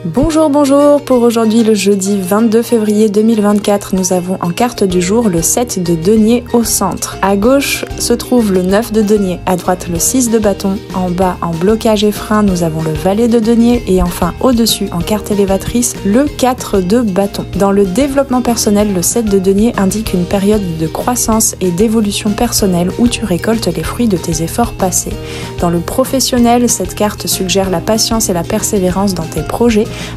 Bonjour, pour aujourd'hui le jeudi 22 février 2024, nous avons en carte du jour le 7 de denier au centre. À gauche se trouve le 9 de denier, à droite le 6 de bâton, en bas en blocage et frein nous avons le valet de denier et enfin au-dessus en carte élévatrice le 4 de bâton. Dans le développement personnel, le 7 de denier indique une période de croissance et d'évolution personnelle où tu récoltes les fruits de tes efforts passés. Dans le professionnel, cette carte suggère la patience et la persévérance dans tes projets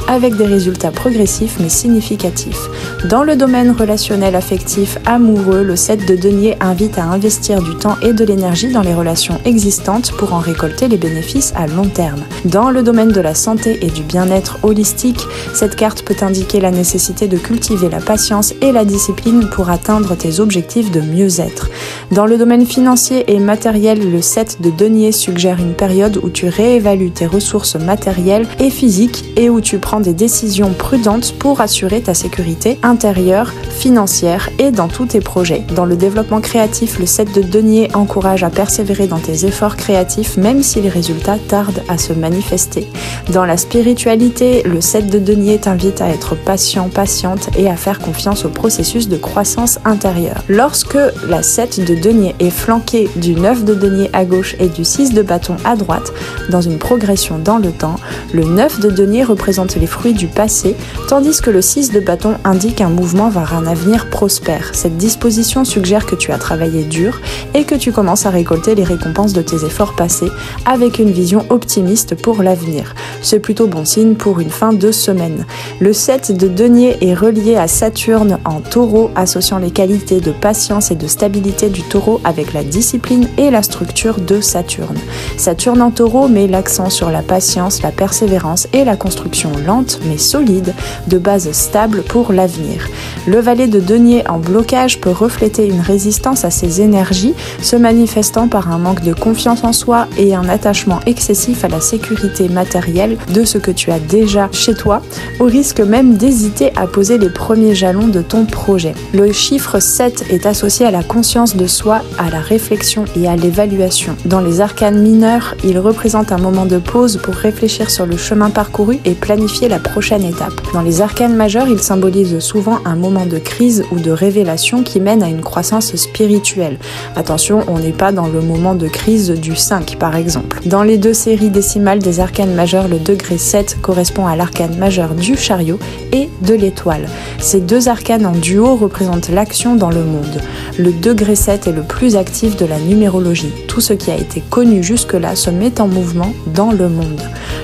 avec des résultats progressifs mais significatifs. Dans le domaine relationnel, affectif, amoureux, le 7 de denier invite à investir du temps et de l'énergie dans les relations existantes pour en récolter les bénéfices à long terme. Dans le domaine de la santé et du bien-être holistique, cette carte peut indiquer la nécessité de cultiver la patience et la discipline pour atteindre tes objectifs de mieux-être. Dans le domaine financier et matériel, le 7 de denier suggère une période où tu réévalues tes ressources matérielles et physiques et où tu prends des décisions prudentes pour assurer ta sécurité intérieure, financière et dans tous tes projets. Dans le développement créatif, le 7 de denier encourage à persévérer dans tes efforts créatifs même si les résultats tardent à se manifester. Dans la spiritualité, le 7 de denier t'invite à être patient, patiente et à faire confiance au processus de croissance intérieure. Lorsque la 7 de denier est flanquée du 9 de denier à gauche et du 6 de bâton à droite, dans une progression dans le temps, le 9 de denier représente les fruits du passé, tandis que le 6 de bâton indique un mouvement vers un avenir prospère. Cette disposition suggère que tu as travaillé dur et que tu commences à récolter les récompenses de tes efforts passés avec une vision optimiste pour l'avenir. C'est plutôt bon signe pour une fin de semaine. Le 7 de denier est relié à Saturne en taureau, associant les qualités de patience et de stabilité du taureau avec la discipline et la structure de Saturne. Saturne en taureau met l'accent sur la patience, la persévérance et la construction lente mais solide de base stable pour l'avenir. Le valet de denier en blocage peut refléter une résistance à ces énergies, se manifestant par un manque de confiance en soi et un attachement excessif à la sécurité matérielle de ce que tu as déjà chez toi, au risque même d'hésiter à poser les premiers jalons de ton projet. Le chiffre 7 est associé à la conscience de soi, à la réflexion et à l'évaluation. Dans les arcanes mineurs, il représente un moment de pause pour réfléchir sur le chemin parcouru et planifier la prochaine étape. Dans les arcanes majeurs, il symbolise souvent un moment de crise ou de révélation qui mène à une croissance spirituelle. Attention, on n'est pas dans le moment de crise du 5 par exemple. Dans les deux séries décimales des arcanes majeurs, le degré 7 correspond à l'arcane majeur du chariot et de l'étoile. Ces deux arcanes en duo représentent l'action dans le monde. Le degré 7 est le plus actif de la numérologie. Tout ce qui a été connu jusque-là se met en mouvement dans le monde.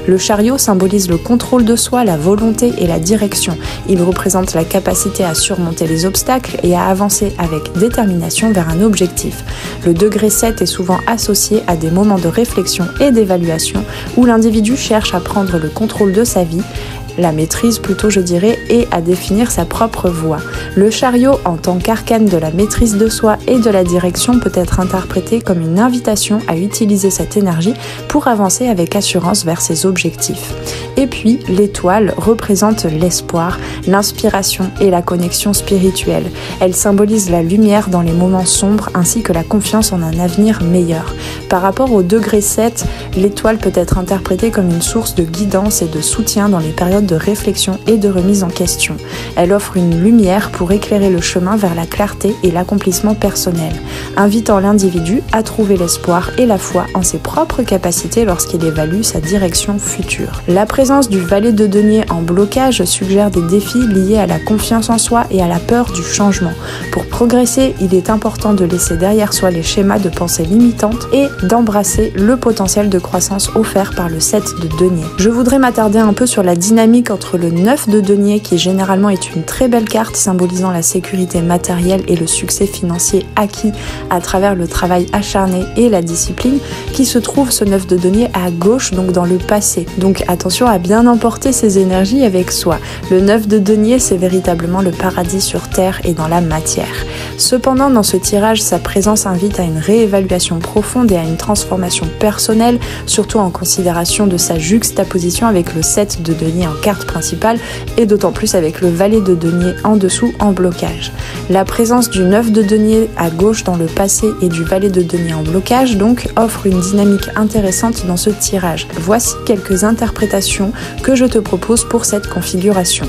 Le chariot symbolise le contrôle de soi, la volonté et la direction. Il représente la capacité à surmonter les obstacles et à avancer avec détermination vers un objectif. Le degré 7 est souvent associé à des moments de réflexion et d'évaluation où l'individu cherche à prendre le contrôle de sa vie, la maîtrise plutôt je dirais, et à définir sa propre voie. Le chariot en tant qu'arcane de la maîtrise de soi et de la direction peut être interprété comme une invitation à utiliser cette énergie pour avancer avec assurance vers ses objectifs. Et puis l'étoile représente l'espoir, l'inspiration et la connexion spirituelle. Elle symbolise la lumière dans les moments sombres ainsi que la confiance en un avenir meilleur. Par rapport au degré 7, l'étoile peut être interprétée comme une source de guidance et de soutien dans les périodes de réflexion et de remise en question. Elle offre une lumière pour éclairer le chemin vers la clarté et l'accomplissement personnel, invitant l'individu à trouver l'espoir et la foi en ses propres capacités lorsqu'il évalue sa direction future. La présence du valet de denier en blocage suggère des défis liés à la confiance en soi et à la peur du changement. Pour progresser, il est important de laisser derrière soi les schémas de pensée limitantes et d'embrasser le potentiel de croissance offert par le 7 de denier. Je voudrais m'attarder un peu sur la dynamique entre le 9 de denier qui généralement est une très belle carte symbolisant la sécurité matérielle et le succès financier acquis à travers le travail acharné et la discipline, qui se trouve ce 9 de denier à gauche, donc dans le passé. Donc attention à bien emporter ces énergies avec soi. Le 9 de denier, c'est véritablement le paradis sur terre et dans la matière. Cependant, dans ce tirage, sa présence invite à une réévaluation profonde et à une transformation personnelle, surtout en considération de sa juxtaposition avec le 7 de denier en carte principale, et d'autant plus avec le valet de denier en dessous en blocage. La présence du 9 de denier à gauche dans le passé et du valet de denier en blocage donc offre une dynamique intéressante dans ce tirage. Voici quelques interprétations que je te propose pour cette configuration.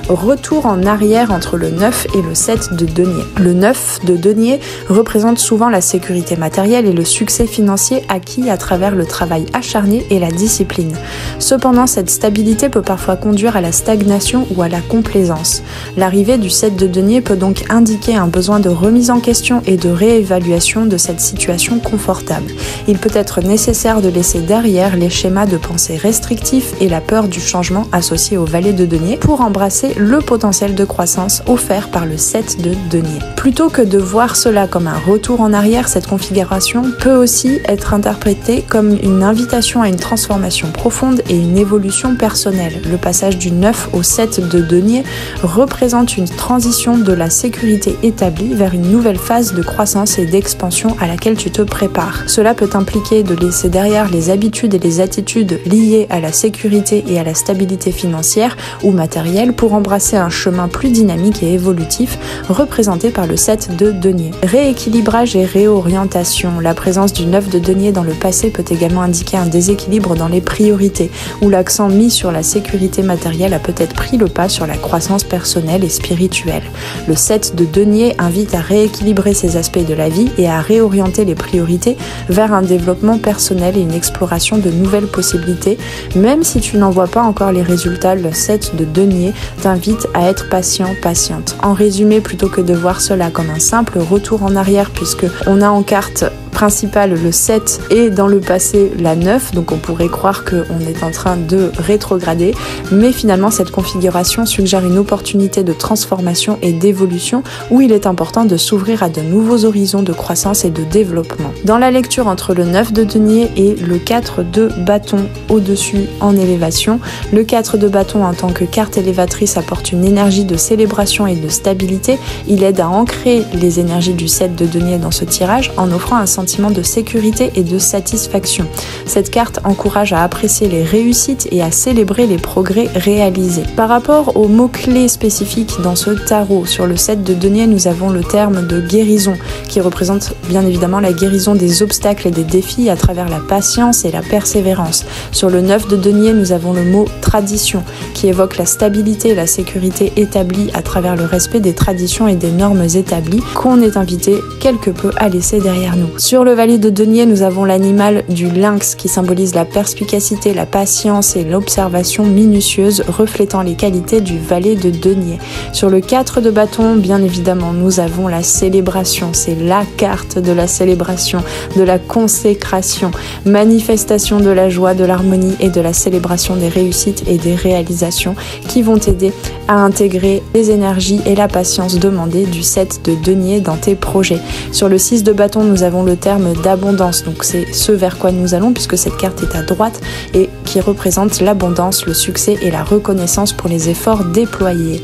Retour en arrière entre le 9 et le 7 de denier. Le 9 de denier représente souvent la sécurité matérielle et le succès financier acquis à travers le travail acharné et la discipline. Cependant, cette stabilité peut parfois conduire à la stagnation ou à la complaisance. L'arrivée du 7 de denier peut donc indiquer un besoin de remise en question et de réévaluation de cette situation confortable. Il peut être nécessaire de laisser derrière les schémas de pensée restrictifs et la peur du changement associé au valet de denier pour embrasser le potentiel de croissance offert par le 7 de denier. Plutôt que de voir cela comme un retour en arrière, cette configuration peut aussi être interprétée comme une invitation à une transformation profonde et une évolution personnelle. Le passage du 9 au 7 de denier représente une transition de la sécurité établie vers une nouvelle phase de croissance et d'expansion à laquelle tu te prépares. Cela peut impliquer de laisser derrière les habitudes et les attitudes liées à la sécurité et à la stabilité financière ou matérielle pour embrasser un chemin plus dynamique et évolutif représenté par le 7 de denier. Rééquilibrage et réorientation. La présence du 9 de denier dans le passé peut également indiquer un déséquilibre dans les priorités, où l'accent mis sur la sécurité matérielle a peut-être pris le pas sur la croissance personnelle et spirituelle. Le 7 de denier invite à rééquilibrer ces aspects de la vie et à réorienter les priorités vers un développement personnel et une exploration de nouvelles possibilités. Même si tu n'en vois pas encore les résultats, le 7 de denier t'invite à être patient, patiente. En résumé, plutôt que de voir cela comme un simple retour en arrière, puisque on a en carte principale le 7 et dans le passé la 9, donc on pourrait croire qu'on est en train de rétrograder, mais finalement cette configuration suggère une opportunité de transformation et d'évolution où il est important de s'ouvrir à de nouveaux horizons de croissance et de développement. Dans la lecture entre le 9 de denier et le 4 de bâton au-dessus en élévation, le 4 de bâton en tant que carte élévatrice apporte une énergie de célébration et de stabilité. Il aide à ancrer les énergies du 7 de denier dans ce tirage en offrant un sentiment de sécurité et de satisfaction. Cette carte encourage à apprécier les réussites et à célébrer les progrès réalisés. Par rapport aux mots-clés spécifiques dans ce tarot, sur le 7 de denier, nous avons le terme de guérison, qui représente bien évidemment la guérison des obstacles et des défis à travers la patience et la persévérance. Sur le 9 de denier, nous avons le mot tradition, qui évoque la stabilité et la sécurité établie à travers le respect des traditions et des normes établies qu'on est invité quelque peu à laisser derrière nous. Sur le valet de denier, nous avons l'animal du lynx qui symbolise la perspicacité, la patience et l'observation minutieuse reflétant les qualités du valet de denier. Sur le 4 de bâton, bien évidemment, nous avons la célébration. C'est la carte de la célébration, de la consécration, manifestation de la joie, de l'harmonie et de la célébration des réussites et des réalisations qui vont t'aider à intégrer les énergies et la patience demandées du 7 de denier dans tes projets. Sur le 6 de bâton, nous avons le terme d'abondance, donc c'est ce vers quoi nous allons puisque cette carte est à droite et qui représente l'abondance, le succès et la reconnaissance pour les efforts déployés.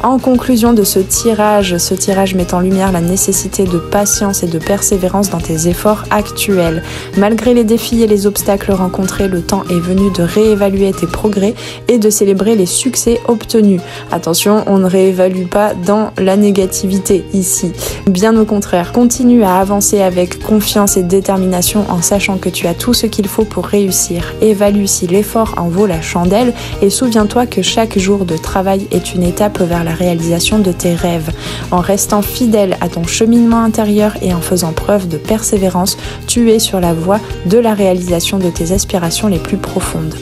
En conclusion de ce tirage met en lumière la nécessité de patience et de persévérance dans tes efforts actuels. Malgré les défis et les obstacles rencontrés, le temps est venu de réévaluer tes progrès et de célébrer les succès obtenus. Attention, on ne réévalue pas dans la négativité ici. Bien au contraire, continue à avancer avec confiance et détermination en sachant que tu as tout ce qu'il faut pour réussir. Évalue si l'effort en vaut la chandelle et souviens-toi que chaque jour de travail est une étape vers la réalisation de tes rêves. En restant fidèle à ton cheminement intérieur et en faisant preuve de persévérance, tu es sur la voie de la réalisation de tes aspirations les plus profondes.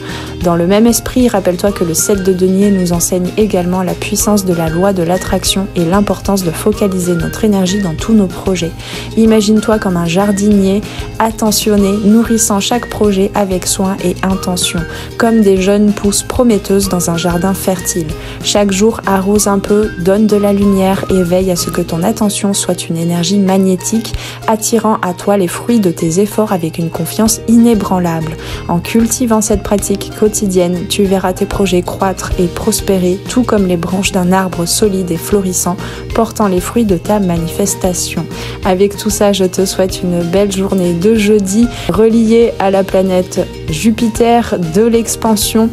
Dans le même esprit, rappelle-toi que le 7 de denier nous enseigne également la puissance de la loi de l'attraction et l'importance de focaliser notre énergie dans tous nos projets. Imagine-toi comme un jardinier attentionné, nourrissant chaque projet avec soin et intention, comme des jeunes pousses prometteuses dans un jardin fertile. Chaque jour, arrose un peu, donne de la lumière et veille à ce que ton attention soit une énergie magnétique, attirant à toi les fruits de tes efforts avec une confiance inébranlable. En cultivant cette pratique quotidienne, tu verras tes projets croître et prospérer, tout comme les branches d'un arbre solide et florissant, portant les fruits de ta manifestation. Avec tout ça, je te souhaite une belle journée de jeudi, reliée à la planète Jupiter, de l'expansion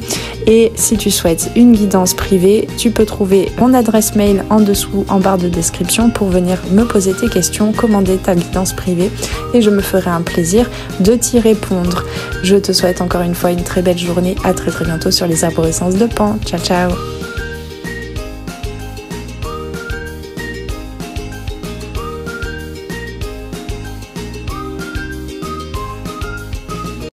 Et si tu souhaites une guidance privée, tu peux trouver mon adresse mail en dessous en barre de description pour venir me poser tes questions, commander ta guidance privée et je me ferai un plaisir de t'y répondre. Je te souhaite encore une fois une très belle journée. À très bientôt sur les arborescences de Pan. Ciao ciao.